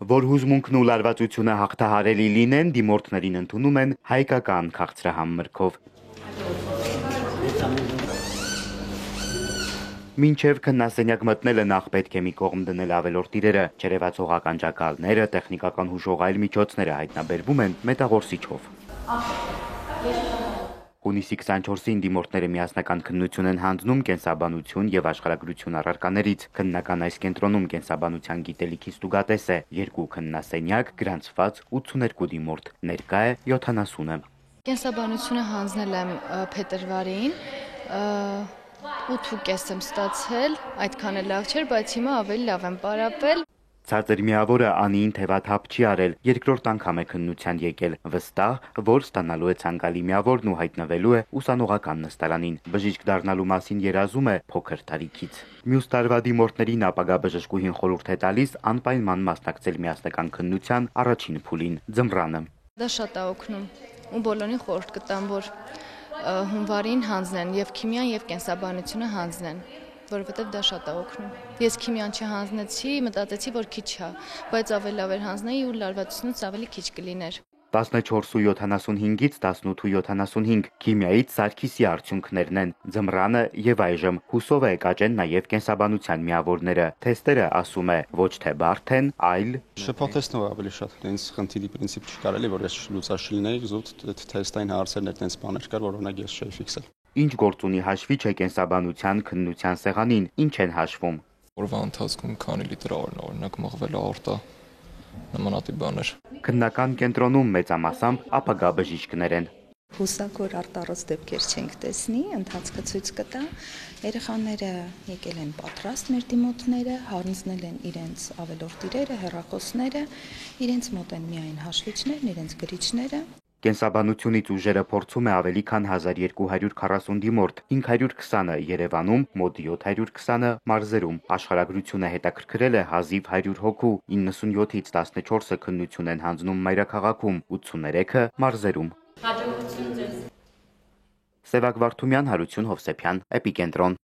Որ հուզմունքն ու լարվածությունը հաղթահարելի լինեն, դիմորդներին ընդունում են հայկական քաղցրահամ մրգով։ Մինչև քննասենյակ մտնելը նախ պետք է մի կողմ դնել ավելորդ իրերը, չերևացող ականջակալները, տեխնիկական հուշող այլ միջոցները հայտնաբերվում են մետաղորսիչով։ Հունիսի 24-ին դիմորդները միասնական քննություն են հանձնում կենսաբանություն եւ աշխարհագրություն առարկաներից։ Քննական այս կենտրոնում կենսաբանության գիտելիքի ստուգատես է, 2 քննասենյակ, գրանցված 82 դիմորդ, ներկա է 70-ը։ Կենսաբանությունը հանձնել եմ փետրվարին, 8.5 եմ ստացել, այդքան էլ լավ չէր, բայց հիմա ավելի լավ եմ պարապել։ Ցածր միավորը Անիին թևաթափ չի արել, երկրորդ անգամ է քննության եկել, վստահ, որ ստանալու է ցանկալի միավորն ու հայտնվելու է ուսանողական նստարանին։ Բժիշկ դառնալու մասին երազում է փոքր տարիքից։ Մյուս տարվա դիմորդներին ապագա բժշկուհին խորհուրդ է տալիս անպայման մասնակցել միասնական քննության առաջին փուլին՝ ձմռանը։ Դա շատ է օգնում ու բոլորին խորհուրդ կտամ, որ հունվարին հանձնեն եւ քիմիան եւ կենսաբանությունը հանձնեն, որովհետեւ դա շատ է օգնում։ Ես քիմիան չհանձնեցի, մտածեցի, որ քիչ է, բայց ավելի լավ էր հանձնեի ու լարվածությունից ավելի քիչ կլիներ։ 14.75-ից 18.75 քիմիայից Սարգիսի արդյունքներն են, ձմռանը եւ այժմ հուսով է կաճեն նաեւ կենսաբանության միավորները։ Թեստերը, ասում է, ոչ թե բարդ են, այլ շփոթեցնող ավելի շատ։ Այնց խնդիրի պրինցիպ չի կարելի, որ ես լուծած չլինեի, զուտ թեստային հարցերն այդպես բաներ կար, որ օրինակ ես չէի ֆիքսել։ Ինչ գործ ունի հաշվի չէ կենսաբանության քննության սեղանին, ինչ են հաշվում։ Օրվա ընթացքում քանի լիտր օրինակ մղվել արտա նմանատիպ բաներ։ Քննական կենտրոնում մեծամասամբ ապագա բժիշկներ են։ Հուսակոր արտառոց դեպքեր չենք տեսնի, ընթացքը ցույց կտա։ Երեխաները եկել են պատրաստ, մեր դիմորդները հանձնել են իրենց ավելորդ իրերը, հեռախոսները, իրենց մոտ են միայն հաշվիչներն, իրենց գրիչները։ Կենսաբանությունից ուժերը փորձում է ավելի քան 1240 դիմորդ, 520-ը Երևանում, մոտ 720-ը մարզերում։ Աշխարհագրությունը հետաքրքրել է հազիվ 100 հոգու, 97-ից 14-ը քննություն են հանձնում մայրաքաղաքում, 83-ը մարզերում։ Հաջողություն ձեզ։ Սևակ Վարդումյան, Հարություն Հովսեփյան, Էպիկենտրոն։